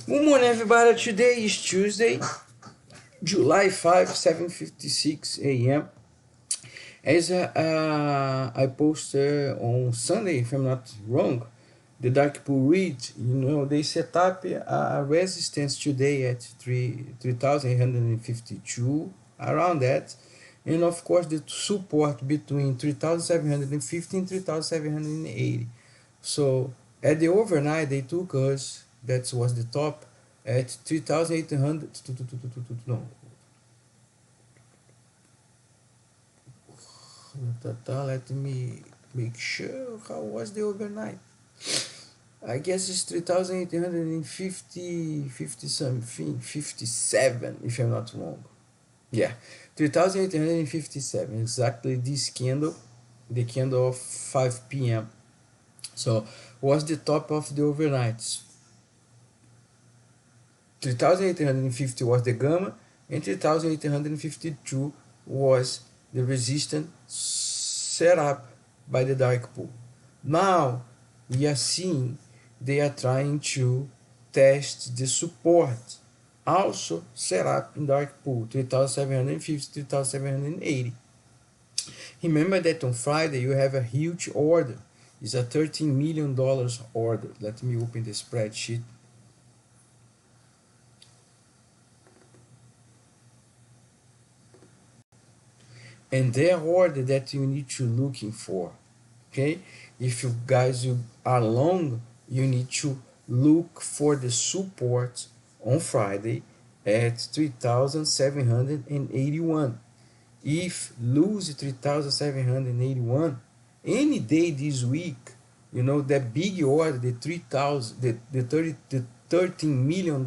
Good morning, everybody. Today is Tuesday, July 5, 7:56 a.m. As I posted on Sunday, if I'm not wrong, the Dark Pool read, they set up a resistance today at 3,852, around that. And of course, the support between 3,750 and 3,780. So at the overnight, they took us, that was the top, at 3,800. No, let me make sure. How was the overnight? I guess it's 3,850, 50 something, 57, if I'm not wrong. Yeah, 3,857, exactly this candle, the candle of 5 p.m. So was the top of the overnights. 3,850 was the gamma, and 3,852 was the resistance set up by the dark pool. Now we are seeing they are trying to test the support also set up in dark pool 3,750, 3,780. Remember that on Friday you have a huge order. It's a $13 million order. Let me open the spreadsheet. And the order that you need to looking for. Okay, if you guys you are long, you need to look for the support on Friday at 3,781. If lose 3,781 any day this week, that big order, the 3,000, the $13 million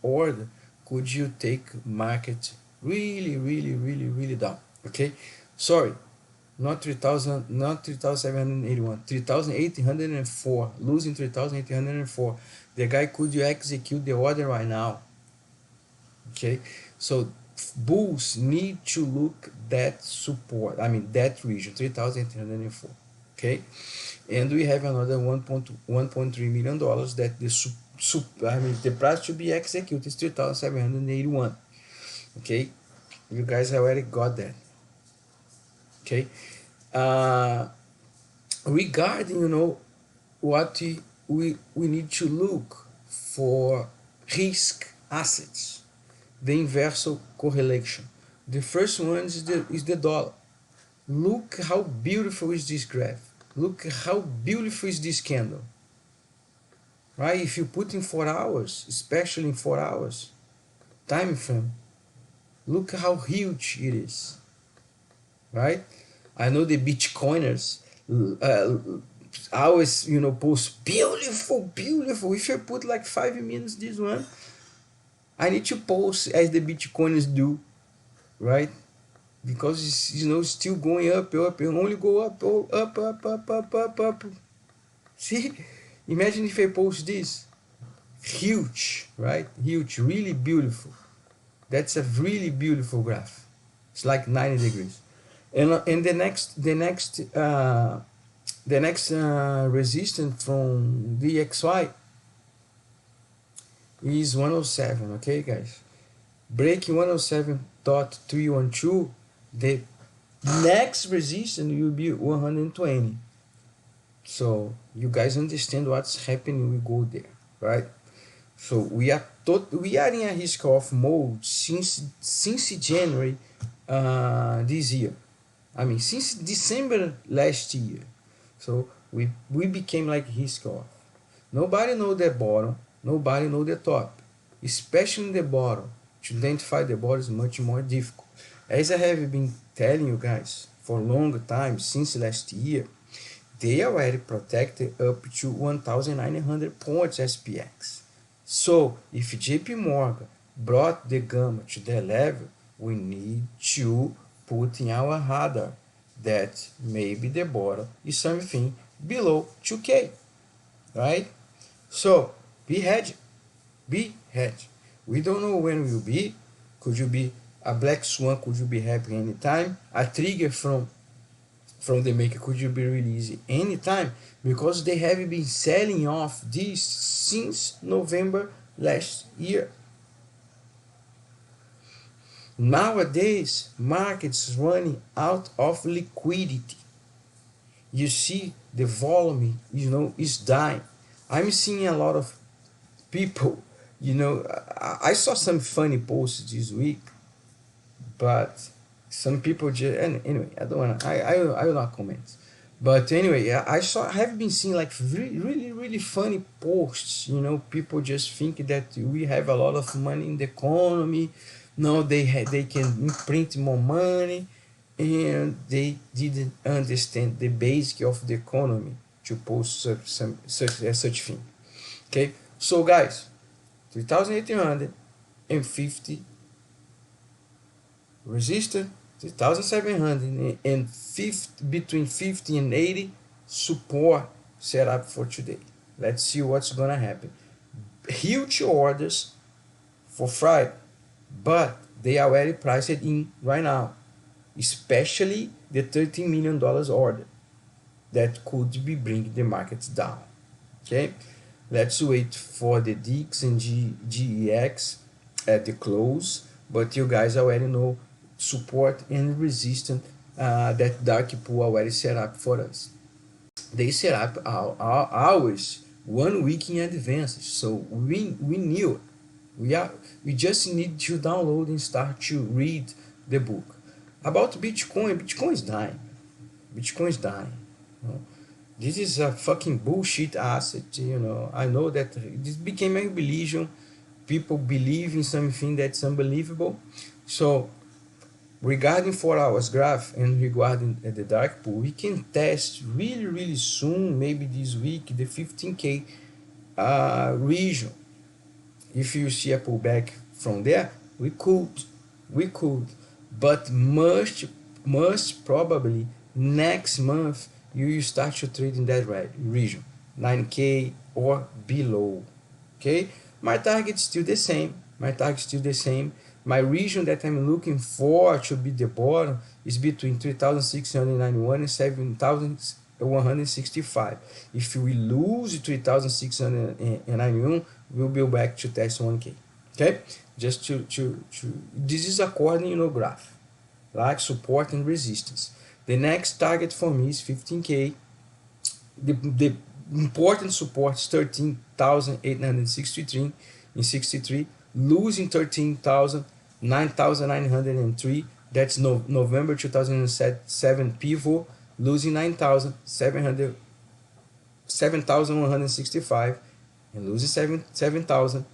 order, could you take market really, really, really, really down? Okay, sorry, not 3,000, not 3,781, 3,804, losing 3,804. The guy could you execute the order right now. Okay, so bulls need to look that support, that region 3,804. Okay, and we have another $1.3 million that the price to be executed is 3,781. Okay, you guys already got that. Okay, regarding what we need to look for risk assets, the inverse correlation. The first one is the dollar. Look how beautiful is this graph. Look how beautiful is this candle. Right? If you put in 4 hours, especially in 4 hours time frame, look how huge it is. Right? I know the Bitcoiners always post beautiful. If you put like 5 minutes this one, I need to post as the Bitcoiners do, right? Because it's still going up, it only go up, up. See, imagine if I post this, huge, right? Huge, really beautiful. That's a really beautiful graph. It's like 90 degrees. And the next resistance from DXY is 107. Okay, guys, breaking 107.312, the next resistance will be 120. So you guys understand what's happening, we go there, right? So we are in a risk off mode since January this year. Since December last year. So we became like risk off. Nobody know the bottom, nobody know the top, especially the bottom. To identify the bottom is much more difficult. As I have been telling you guys for a long time, since last year, they already protected up to 1,900 points SPX. So if JP Morgan brought the gamma to that level, we need to put in our radar that maybe the bottom is something below 2K, right? So be hedged. We don't know when we will be. Could you be a black swan? Could you be happening anytime? A trigger from the maker could you be released anytime, because they have been selling off this since November last year. Nowadays, markets running out of liquidity. You see the volume, is dying. I'm seeing a lot of people, I saw some funny posts this week, but some people just, and anyway, I don't want to, I will not comment. But anyway, yeah, I have been seeing like really, really, really funny posts. People just think that we have a lot of money in the economy. No, they can print more money, and they didn't understand the basic of the economy to post such thing. Okay, so guys, 3,850 resistance, 3,700 and 50, between 50 and 80 support set up for today. Let's see what's gonna happen. Huge orders for Friday, but they are already priced in right now, especially the $13 million order that could be bringing the markets down. Okay, let's wait for the DX and GEX at the close, but you guys already know support and resistance that dark pool already set up for us. They set up ours 1 week in advance, so we knew we just need to download and start to read the book. About Bitcoin is dying. Bitcoin is dying. This is a fucking bullshit asset. I know that this became a religion. People believe in something that's unbelievable. So regarding 4 hours graph and regarding the dark pool, we can test really, really soon, maybe this week, the 15K region. If you see a pullback from there, we could, but must probably next month you will start to trade in that region, 9K or below. Okay, my target is still the same. My region that I'm looking for to be the bottom is between 3,691 and 7,165. If we lose 3,691, we'll be back to test 1K. Okay, just to this is according graph, like support and resistance. The next target for me is 15K. The important support is 13,863 in 63, losing 13,000, 9,903. That's November 2007 pivot, losing 7,165 and losing 7,000.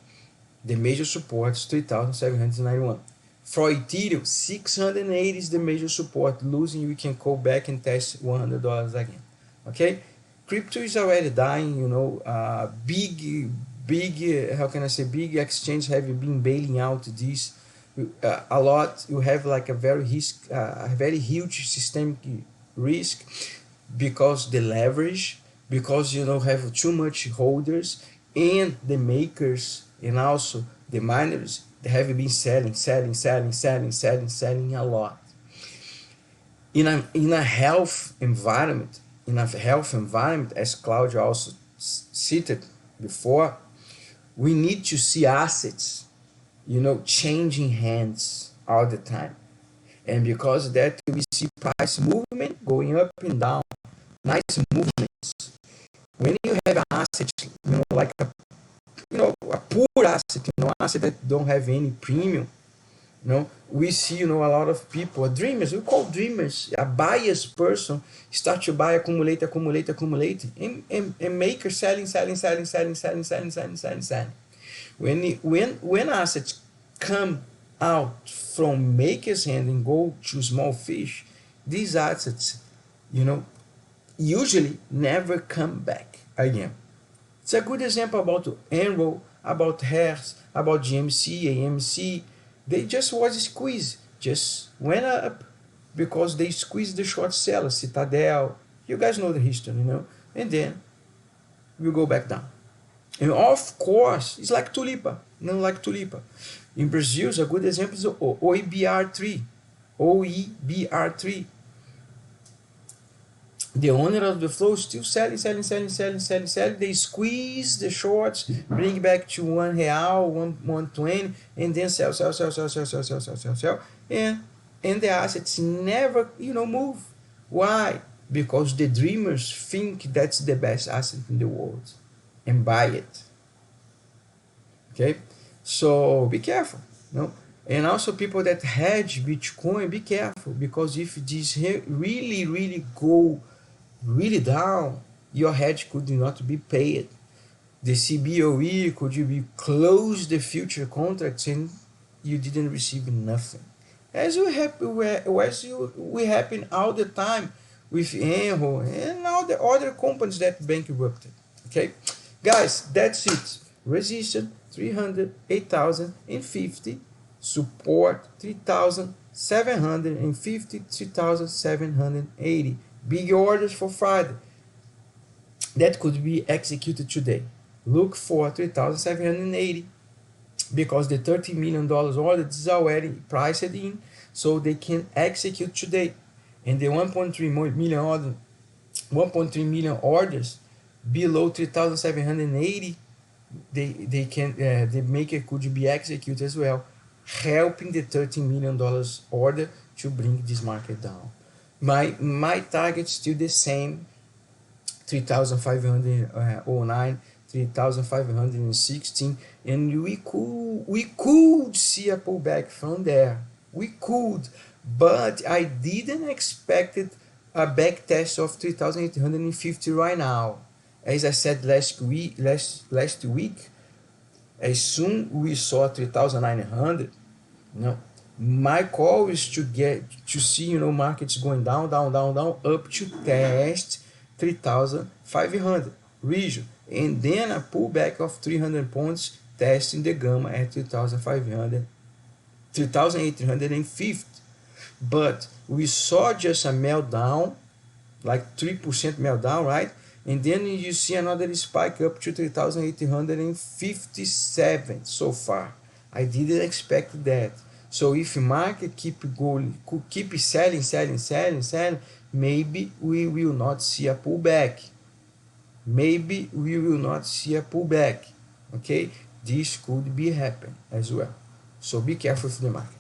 The major support is 3,791. For Ethereum, 680 is the major support. Losing, we can go back and test $100 again. Okay, crypto is already dying. Big, how can I say, big exchanges have been bailing out this a lot. You have like a very huge systemic risk because the leverage, because have too much holders, and the makers and also the miners, they have been selling a lot. In a health environment, as Claudio also cited before, we need to see assets, changing hands all the time. And because of that, we see price movement going up and down, nice movements. When you have an asset, like a poor asset, asset that don't have any premium, we see, a lot of people, dreamers, we call dreamers, a biased person, start to buy, accumulate, and maker selling. When assets come out from maker's hand and go to small fish, these assets, usually never come back again. It's a good example about Enroll, about Hertz, about GMC, AMC. They just was squeezed, just went up because they squeezed the short seller, Citadel. You guys know the history, and then we go back down. And of course, it's like Tulipa, like Tulipa. In Brazil, a good example is OEBR3. the owner of the flow still selling. They squeeze the shorts, bring back to R$1, 120, and then sell, and the assets never, move. Why? Because the dreamers think that's the best asset in the world and buy it. Okay, so be careful. And also people that hedge Bitcoin, be careful, because if this really go really down, your hedge could not be paid. The CBOE could be close the future contracts and you didn't receive nothing. As we happen all the time with Enro and all the other companies that bankrupted. Okay, guys, that's it. Resistance 300, 8,050. Support 3,750, 3,780. Big orders for Friday that could be executed today. Look for 3,780 because the $30 million order is already priced in, so they can execute today. And the 1.3 million orders below 3,780, they can the maker could be executed as well, helping the $13 million order to bring this market down. My target still the same, 3,509, 3,516, and we could see a pullback from there. We could, but I didn't expect it a back test of 3,850 right now. As I said last week, as soon we saw 3,900, my call is to see markets going down up to test 3,500 region, and then a pullback of 300 points testing the gamma at 3,850. But we saw just a meltdown, like 3% meltdown, right? And then you see another spike up to 3,857 so far. I didn't expect that. So if market keep selling, maybe we will not see a pullback. Okay, this could be happen as well. So be careful with the market.